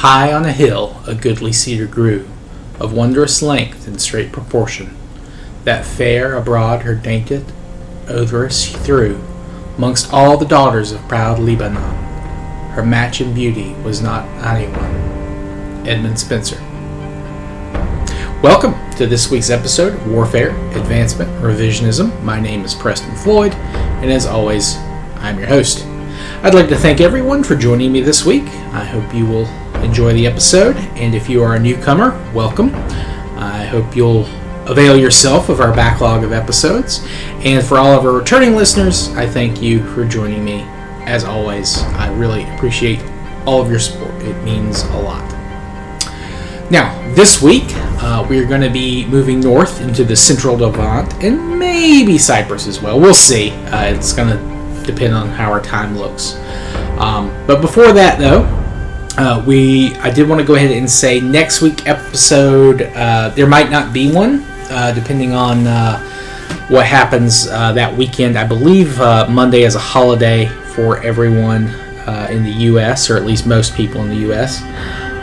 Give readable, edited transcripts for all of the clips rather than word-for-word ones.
High on a hill a goodly cedar grew, of wondrous length and straight proportion, that fair abroad her dainted odorous she threw, mongst all the daughters of proud Lebanon. Her match in beauty was not anyone. Edmund Spencer. Welcome to this week's episode of Warfare, Advancement, Revisionism. My name is Preston Floyd, and as always, I'm your host. I'd like to thank everyone for joining me this week. I hope you will enjoy the episode, and if you are a newcomer, welcome. I hope you'll avail yourself of our backlog of episodes, and for all of our returning listeners, I thank you for joining me. As always, I really appreciate all of your support. It means a lot. Now, this week, we're going to be moving north into the Central Levant, and maybe Cyprus as well. We'll see. It's going to depend on how our time looks. But before that, though, I did want to go ahead and say next week's episode, there might not be one, depending on what happens that weekend. I believe Monday is a holiday for everyone in the U.S., or at least most people in the U.S.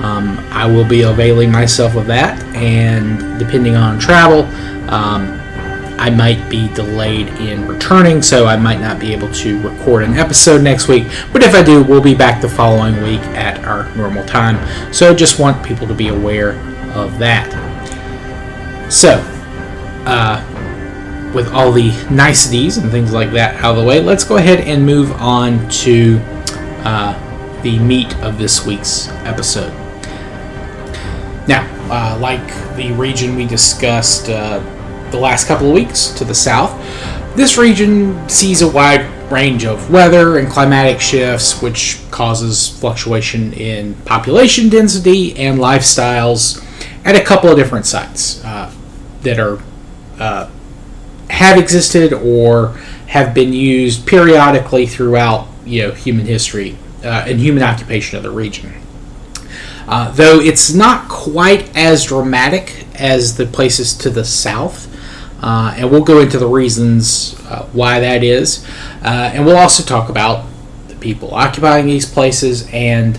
I will be availing myself of that, and depending on travel, I might be delayed in returning, so I might not be able to record an episode next week. But if I do, we'll be back the following week at our normal time. So just want people to be aware of that. So, with all the niceties and things like that out of the way, let's go ahead and move on to the meat of this week's episode. Now, like the region we discussed the last couple of weeks to the south, this region sees a wide range of weather and climatic shifts, which causes fluctuation in population density and lifestyles at a couple of different sites that are have existed or have been used periodically throughout human history and human occupation of the region. Though it's not quite as dramatic as the places to the south, and we'll go into the reasons why that is, and we'll also talk about the people occupying these places and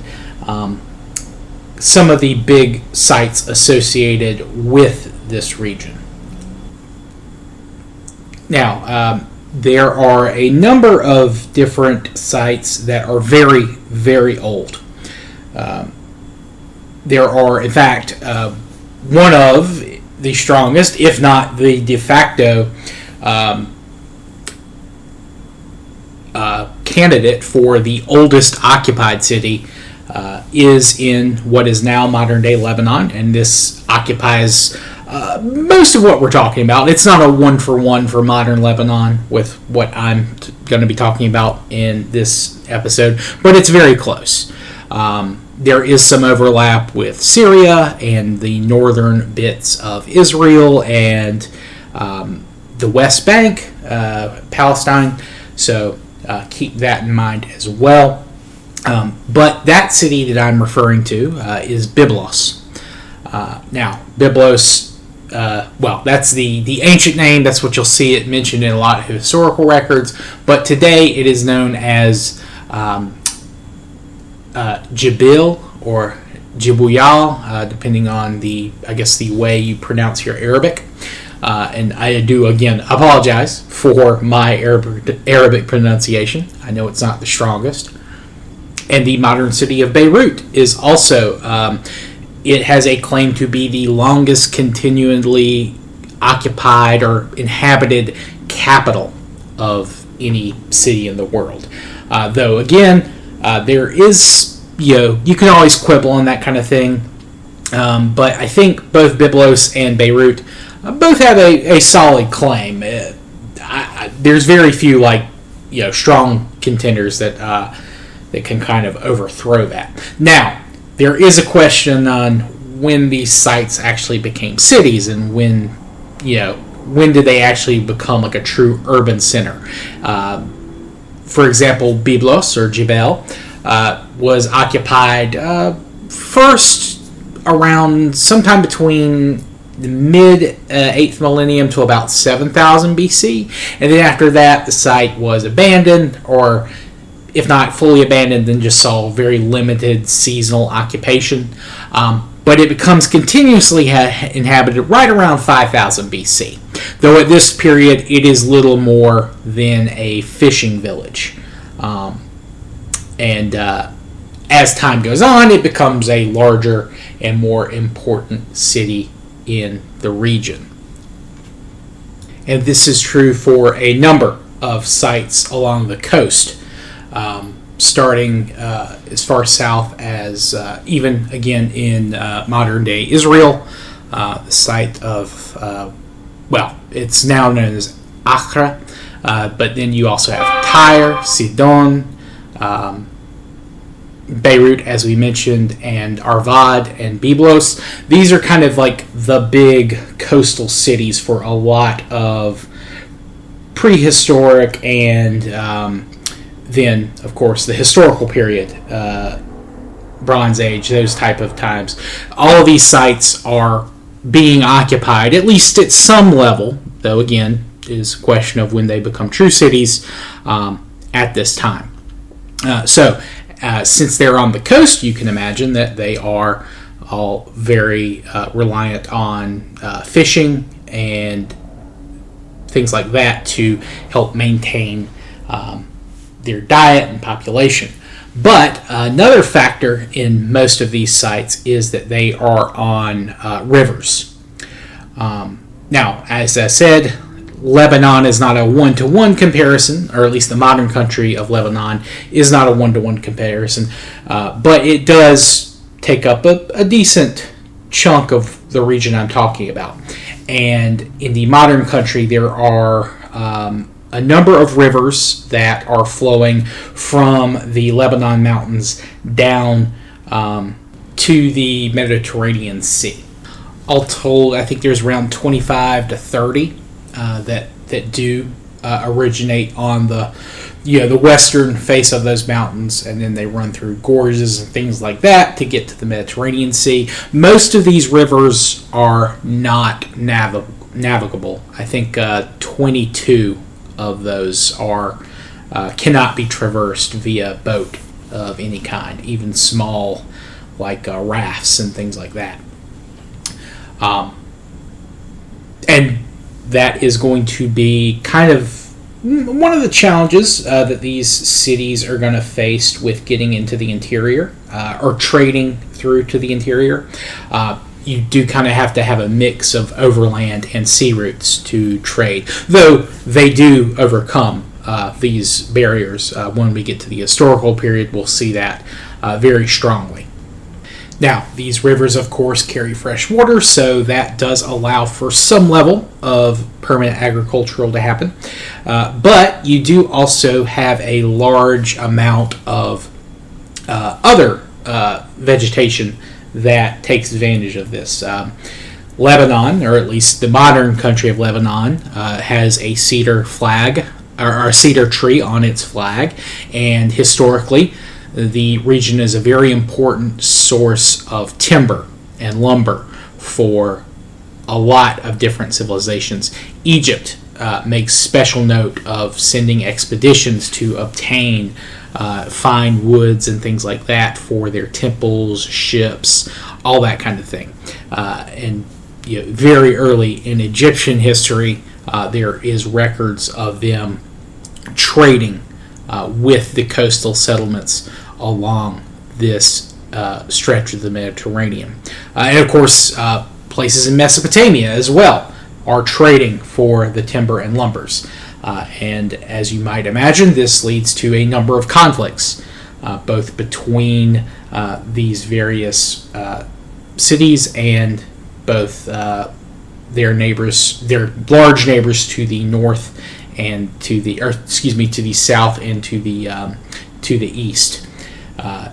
some of the big sites associated with this region. Now, there are a number of different sites that are very, very old. There are, in fact, one of the strongest, if not the de facto, candidate for the oldest occupied city is in what is now modern-day Lebanon, and this occupies most of what we're talking about. It's not a one-for-one for modern Lebanon with what I'm going to be talking about in this episode, but it's very close. There is some overlap with Syria and the northern bits of Israel and the West Bank, Palestine, so keep that in mind as well. But that city that I'm referring to is Byblos. Now, Byblos, that's the ancient name. That's what you'll see it mentioned in a lot of historical records, but today it is known as Jibil or Jibuyal, depending on the way you pronounce your Arabic. And I do, again, apologize for my Arabic pronunciation. I know it's not the strongest. And the modern city of Beirut is also, it has a claim to be the longest continually occupied or inhabited capital of any city in the world. Though, again, there is, you can always quibble on that kind of thing, but I think both Byblos and Beirut both have a solid claim. There's very few strong contenders that can kind of overthrow that. Now, there is a question on when these sites actually became cities and when did they actually become like a true urban center. For example, Byblos or Jibel was occupied first around sometime between the mid 8th millennium to about 7000 BC, and then after that the site was abandoned, or if not fully abandoned, then just saw very limited seasonal occupation. But it becomes continuously inhabited right around 5000 BC, though at this period it is little more than a fishing village. And as time goes on, it becomes a larger and more important city in the region. And this is true for a number of sites along the coast, starting as far south as even again in modern day Israel, the site of, it's now known as Acre, but then you also have Tyre, Sidon, Beirut, as we mentioned, and Arvad and Byblos. These are kind of like the big coastal cities for a lot of prehistoric and then, of course, the historical period, Bronze Age, those type of times. All of these sites are being occupied, at least at some level, though again, it is a question of when they become true cities at this time. Since they're on the coast, you can imagine that they are all very reliant on fishing and things like that to help maintain their diet and population. But another factor in most of these sites is that they are on rivers. Now, as I said, Lebanon is not a one-to-one comparison, or at least the modern country of Lebanon is not a one-to-one comparison, but it does take up a decent chunk of the region I'm talking about. And in the modern country, there are a number of rivers that are flowing from the Lebanon mountains down to the Mediterranean Sea. All told, I think there's around 25 to 30 that do originate on the western face of those mountains, and then they run through gorges and things like that to get to the Mediterranean Sea. Most of these rivers are not navigable. I think 22 of those cannot be traversed via boat of any kind, even small like rafts and things like that. And that is going to be kind of one of the challenges that these cities are going to face with getting into the interior or trading through to the interior. You do kind of have to have a mix of overland and sea routes to trade, though they do overcome these barriers. When we get to the historical period, we'll see that very strongly. Now, these rivers, of course, carry fresh water, so that does allow for some level of permanent agricultural to happen. But you do also have a large amount of other vegetation that takes advantage of this. Lebanon, or at least the modern country of Lebanon, has a cedar flag, or a cedar tree on its flag, and historically, the region is a very important source of timber and lumber for a lot of different civilizations. Egypt makes special note of sending expeditions to obtain fine woods and things like that for their temples, ships, all that kind of thing. And very early in Egyptian history, there is records of them trading with the coastal settlements along this stretch of the Mediterranean. And of course, places in Mesopotamia as well are trading for the timber and lumbers. And as you might imagine, this leads to a number of conflicts, both between these various cities and both their neighbors, their large neighbors to the north and to the south and to the east.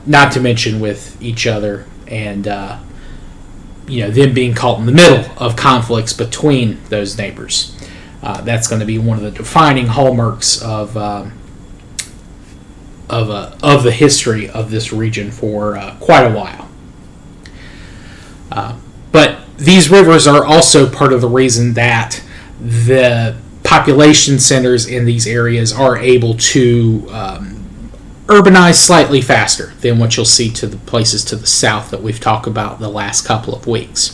Not to mention with each other, and them being caught in the middle of conflicts between those neighbors. That's going to be one of the defining hallmarks of the history of this region for quite a while. But these rivers are also part of the reason that the population centers in these areas are able to urbanized slightly faster than what you'll see to the places to the south that we've talked about the last couple of weeks.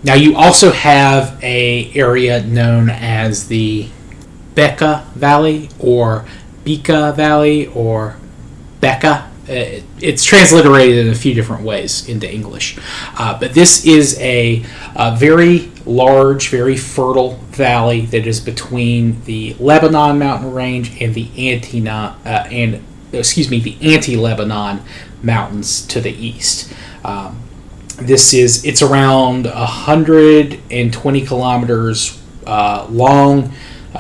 Now you also have a area known as the Beqaa Valley or Beqaa Valley or Beqaa. It's transliterated in a few different ways into English. But this is a very large, very fertile valley that is between the Lebanon mountain range and the anti-Lebanon mountains to the east. It's around 120 kilometers long,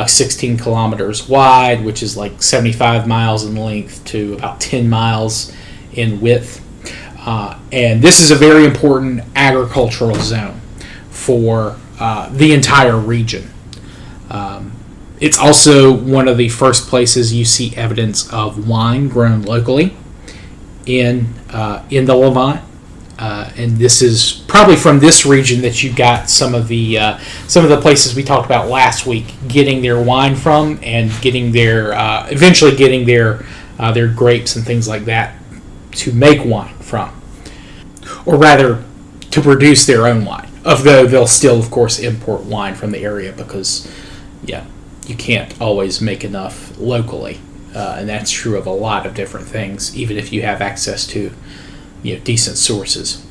16 kilometers wide, which is like 75 miles in length to about 10 miles in width. And this is a very important agricultural zone for the entire region. It's also one of the first places you see evidence of wine grown locally in the Levant. And this is probably from this region that you got some of the places we talked about last week getting their wine from, and getting their eventually getting their grapes and things like that to make wine from, or rather to produce their own wine. Although they'll still, of course, import wine from the area because, you can't always make enough locally, and that's true of a lot of different things, even if you have access to decent sources.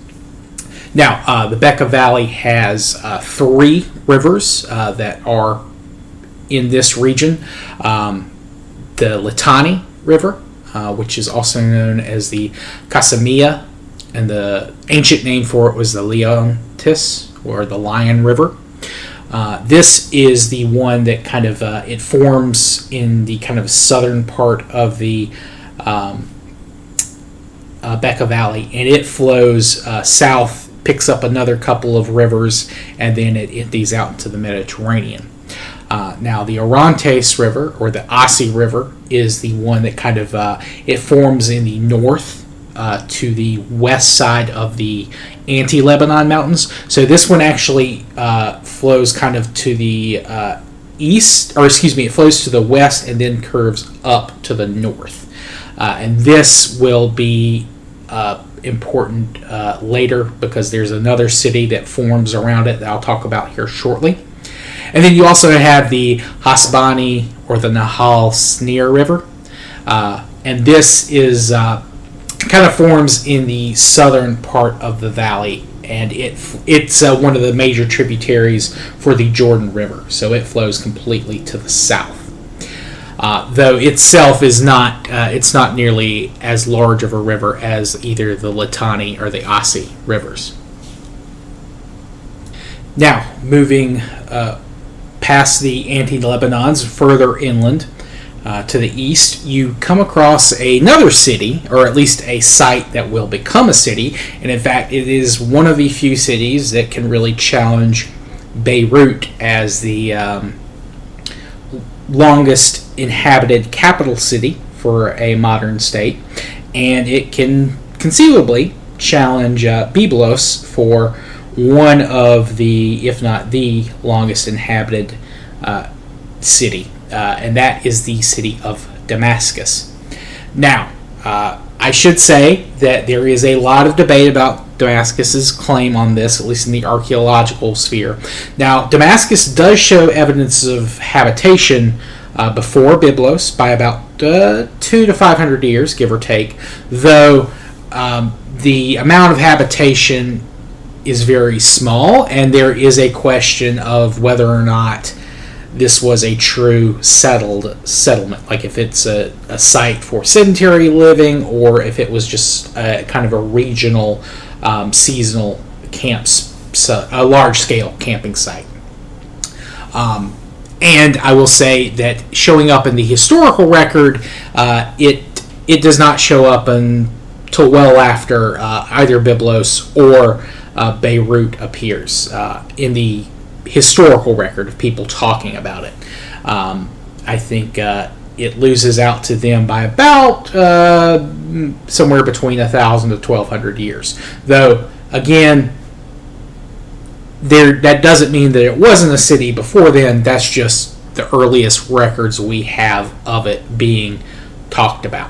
Now, the Beqaa Valley has 3 rivers that are in this region. The Litani River, which is also known as the Casamia, and the ancient name for it was the Leontis, or the Lion River. This is the one that kind of it forms in the kind of southern part of the Beqaa Valley, and it flows south, picks up another couple of rivers, and then it empties out into the Mediterranean. Now, the Orontes River, or the Asi River, is the one that kind of it forms in the north to the west side of the anti-Lebanon mountains. So this one actually flows kind of to the east, or excuse me, it flows to the west and then curves up to the north. And this will be important later because there's another city that forms around it that I'll talk about here shortly. And then you also have the Hasbani, or the Nahal Snir River. And this is kind of forms in the southern part of the valley, and it's one of the major tributaries for the Jordan River. So it flows completely to the south. Though itself is not, it's not nearly as large of a river as either the Litani or the Asi rivers. Now, moving past the anti-Lebanons, further inland to the east, you come across another city, or at least a site that will become a city. And in fact, it is one of the few cities that can really challenge Beirut as the longest inhabited capital city for a modern state, and it can conceivably challenge Byblos for one of the, if not the longest inhabited city, and that is the city of Damascus. Now, I should say that there is a lot of debate about Damascus's claim on this, at least in the archaeological sphere. Now, Damascus does show evidence of habitation before Byblos by about 200 to 500 years, give or take, though the amount of habitation is very small, and there is a question of whether or not this was a true settlement, like if it's a site for sedentary living, or if it was just kind of a regional, seasonal camps, a large-scale camping site. And I will say that showing up in the historical record, it does not show up until well after either Byblos or Beirut appears in the historical record of people talking about it. I think it loses out to them by about somewhere between 1,000 to 1,200 years. Though, again, that doesn't mean that it wasn't a city before then. That's just the earliest records we have of it being talked about.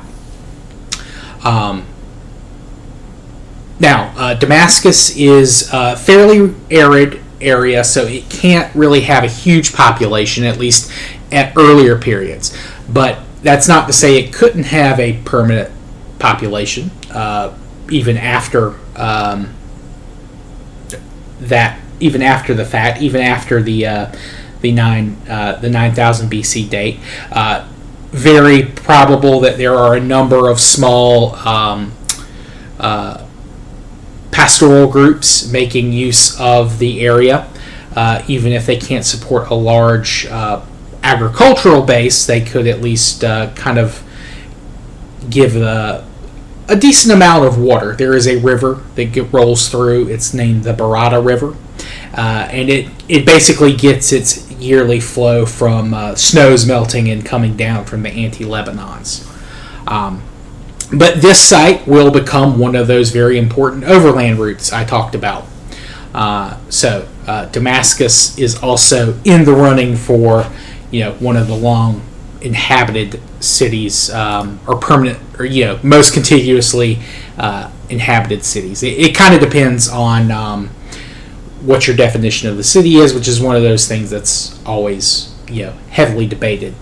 Now, Damascus is a fairly arid area, so it can't really have a huge population, at least at earlier periods. But that's not to say it couldn't have a permanent population, even after that. Even after the fact, even after the 9000 BC date. Very probable that there are a number of small pastoral groups making use of the area. Even if they can't support a large agricultural base, they could at least kind of give a decent amount of water. There is a river that rolls through. It's named the Beirut River. And it basically gets its yearly flow from snows melting and coming down from the anti-Lebanons. But this site will become one of those very important overland routes I talked about. So Damascus is also in the running for, one of the long inhabited cities, or permanent, or most contiguously inhabited cities. It kind of depends on what your definition of the city is, which is one of those things that's always heavily debated.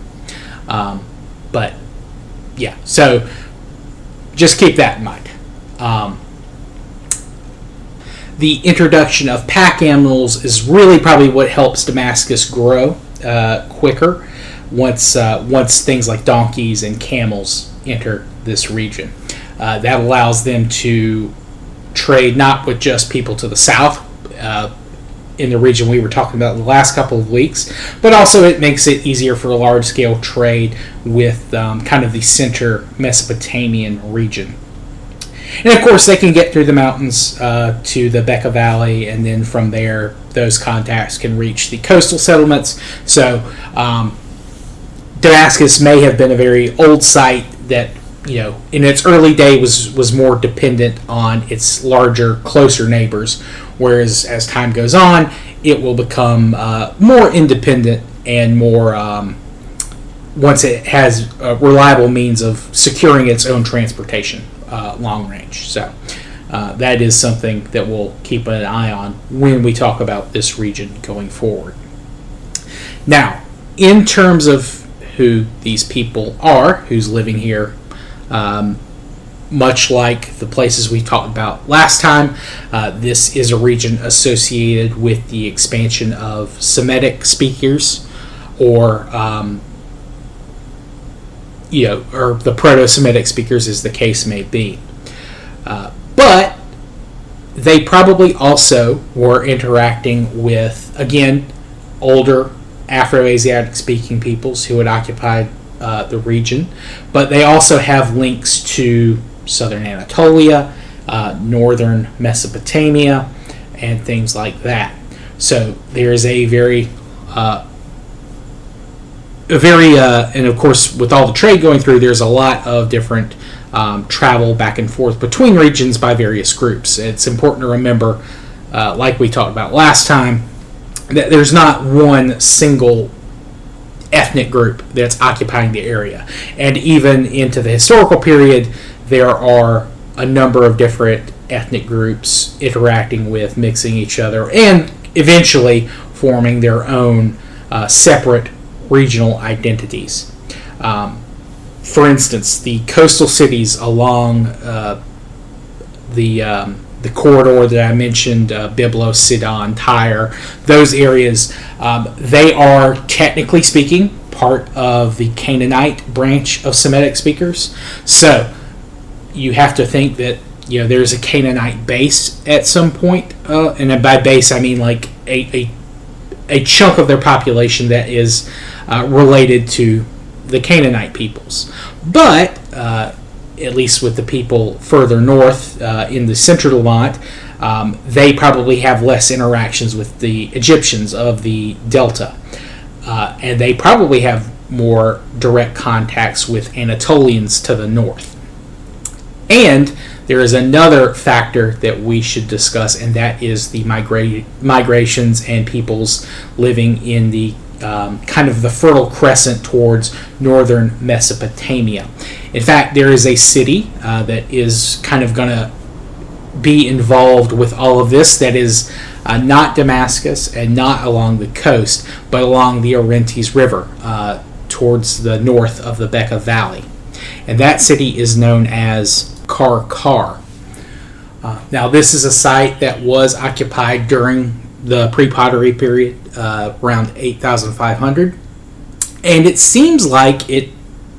But yeah, so just keep that in mind. The introduction of pack animals is really probably what helps Damascus grow quicker once things like donkeys and camels enter this region. That allows them to trade not with just people to the south, in the region we were talking about in the last couple of weeks, but also it makes it easier for a large-scale trade with kind of the center Mesopotamian region. And of course, they can get through the mountains to the Beqaa Valley, and then from there, those contacts can reach the coastal settlements. So Damascus may have been a very old site that, in its early day was more dependent on its larger, closer neighbors, whereas as time goes on, it will become more independent and more, once it has a reliable means of securing its own transportation long range. So that is something that we'll keep an eye on when we talk about this region going forward. Now, in terms of who these people are, who's living here, much like the places we talked about last time, this is a region associated with the expansion of Semitic speakers, or or the Proto-Semitic speakers, as the case may be. But they probably also were interacting with, again, older Afro-Asiatic speaking peoples who had occupied the region, but they also have links to southern Anatolia, northern Mesopotamia, and things like that. So there's a very, and of course, with all the trade going through, there's a lot of different travel back and forth between regions by various groups. It's important to remember, like we talked about last time, that there's not one single ethnic group that's occupying the area. And even into the historical period, there are a number of different ethnic groups interacting with, mixing each other, and eventually forming their own separate regional identities. For instance, the coastal cities along the corridor that I mentioned, Byblos, Sidon, Tyre, those areas, they are, technically speaking, part of the Canaanite branch of Semitic speakers. So you have to think that there's a Canaanite base at some point, and by base I mean like a chunk of their population that is related to the Canaanite peoples. But at least with the people further north in the Central Levant, they probably have less interactions with the Egyptians of the Delta. And they probably have more direct contacts with Anatolians to the north. And there is another factor that we should discuss, and that is the migrations and peoples living in the kind of the Fertile Crescent towards northern Mesopotamia. In fact, there is a city that is kind of going to be involved with all of this that is not Damascus and not along the coast, but along the Orontes River towards the north of the Beqaa Valley. And that city is known as Qarqar. Now, this is a site that was occupied during the pre-pottery period, around 8,500. And it seems like it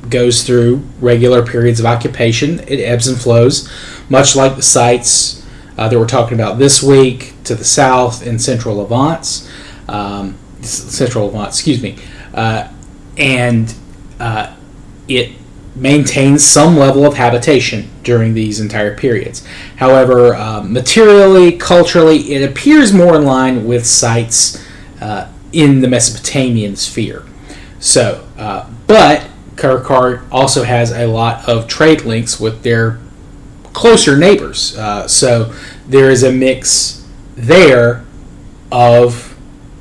goes through regular periods of occupation. It ebbs and flows, much like the sites that we're talking about this week to the south in Central Levant. And it maintains some level of habitation during these entire periods. However, materially, culturally, it appears more in line with sites in the Mesopotamian sphere. So, but Qarqar also has a lot of trade links with their closer neighbors. So there is a mix there of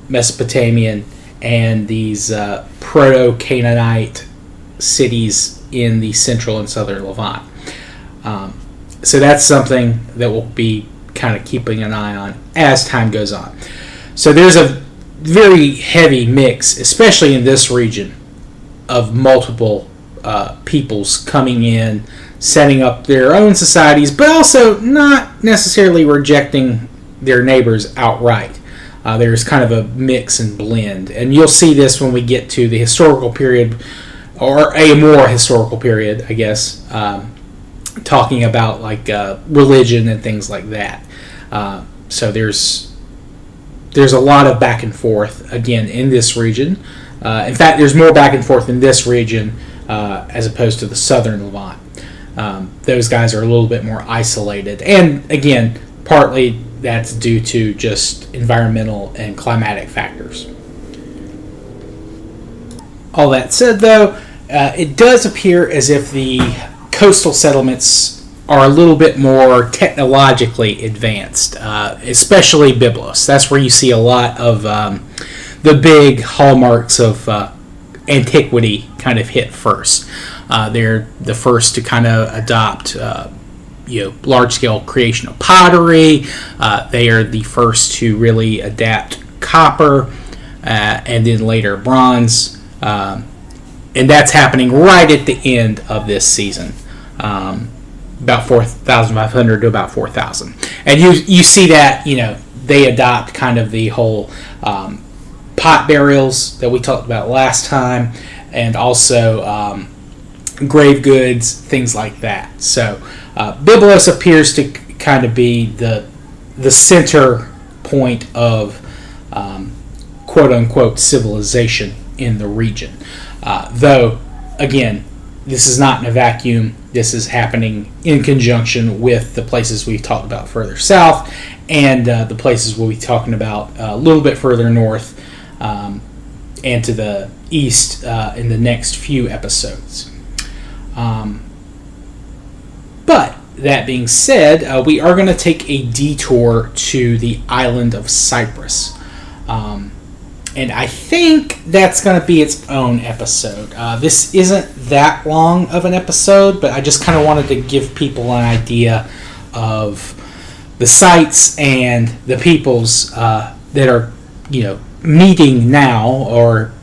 Mesopotamian and these proto-Canaanite cities in the central and southern Levant. So that's something that we'll be kind of keeping an eye on as time goes on. So there's a very heavy mix, especially in this region, of multiple peoples coming in, setting up their own societies, but also not necessarily rejecting their neighbors outright. There's kind of a mix and blend, and you'll see this when we get to the historical period, or a more historical period, I guess, talking about like religion and things like that. So there's a lot of back and forth again in this region. In fact, there's more back and forth in this region as opposed to the southern Levant. Those guys are a little bit more isolated, and again, partly that's due to just environmental and climatic factors. All that said, though, it does appear as if the coastal settlements are a little bit more technologically advanced, especially Byblos. That's where you see a lot of the big hallmarks of antiquity kind of hit first. They're the first to kind of adopt large-scale creation of pottery. They are the first to really adapt copper, and then later bronze. And that's happening right at the end of this season, about 4,500 to about 4,000. And you see that, they adopt kind of the whole pot burials that we talked about last time, and also grave goods, things like that. So Byblos appears to kind of be the center point of quote-unquote civilization in the region. Though, again, this is not in a vacuum. This is happening in conjunction with the places we've talked about further south and the places we'll be talking about a little bit further north and to the east in the next few episodes. But that being said, we are going to take a detour to the island of Cyprus. And I think that's going to be its own episode. This isn't that long of an episode, but I just kind of wanted to give people an idea of the sites and the peoples that are, meeting now, or,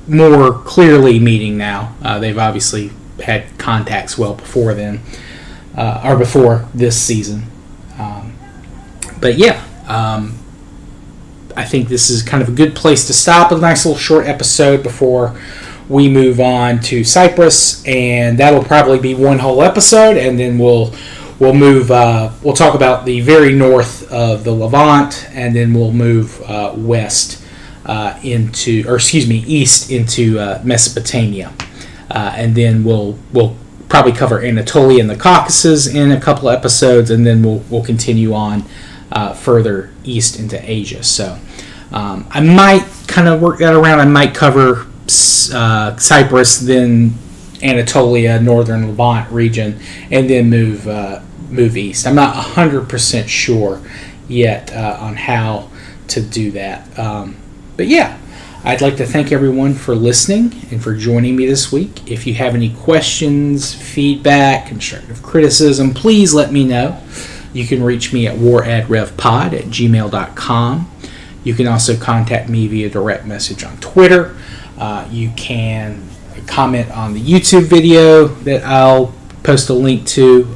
more clearly meeting now. They've obviously had contacts well before then, or before this season. But yeah, I think this is kind of a good place to stop. A nice little short episode before we move on to Cyprus, and that'll probably be one whole episode, and then we'll move. We'll talk about the very north of the Levant, and then we'll move east into Mesopotamia, and then we'll probably cover Anatolia and the Caucasus in a couple of episodes, and then we'll continue on further east into Asia. So I might kind of work that around. I might cover Cyprus, then Anatolia, northern Levant region, and then move east. I'm not 100% sure yet on how to do that. But yeah, I'd like to thank everyone for listening and for joining me this week. If you have any questions, feedback, constructive criticism, please let me know. You can reach me at waradrevpod@gmail.com. You can also contact me via direct message on Twitter. You can comment on the YouTube video that I'll post a link to,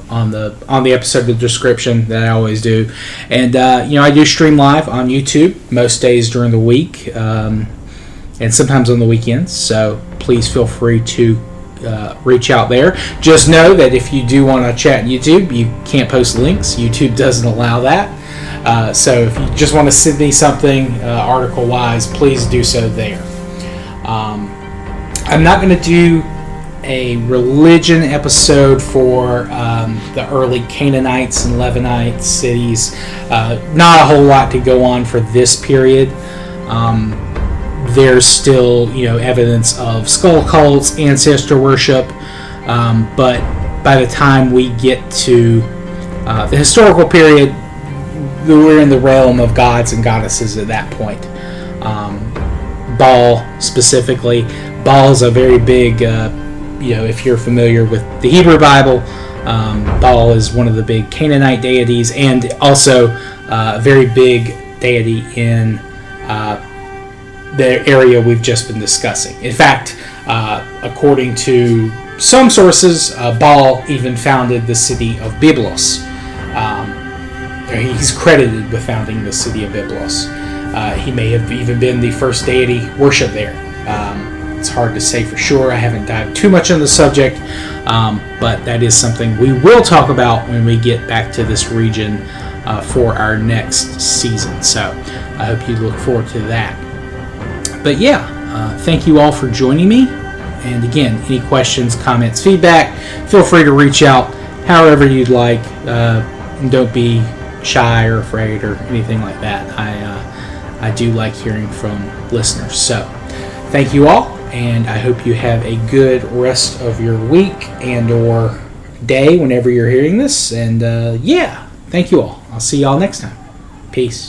on the episode description that I always do. And I do stream live on YouTube most days during the week, and sometimes on the weekends. So please feel free to reach out there. Just know that if you do want to chat on YouTube, you can't post links. YouTube doesn't allow that. So if you just want to send me something article-wise, please do so there. I'm not going to do a religion episode for the early Canaanites and Levantite cities. Not a whole lot to go on for this period. There's still, evidence of skull cults, ancestor worship, but by the time we get to the historical period, we're in the realm of gods and goddesses at that point. Baal specifically. Baal is a very big, if you're familiar with the Hebrew Bible, Baal is one of the big Canaanite deities, and also a very big deity in the area we've just been discussing. In fact, according to some sources, Baal even founded the city of Byblos. He's credited with founding the city of Byblos. He may have even been the first deity worshipped there. It's hard to say for sure. I haven't dived too much on the subject, but that is something we will talk about when we get back to this region for our next season. So I hope you look forward to that. But thank you all for joining me. And again, any questions, comments, feedback, feel free to reach out however you'd like. And don't be shy or afraid or anything like that. I do like hearing from listeners. So thank you all, and I hope you have a good rest of your week and or day whenever you're hearing this. And thank you all. I'll see y'all next time. Peace.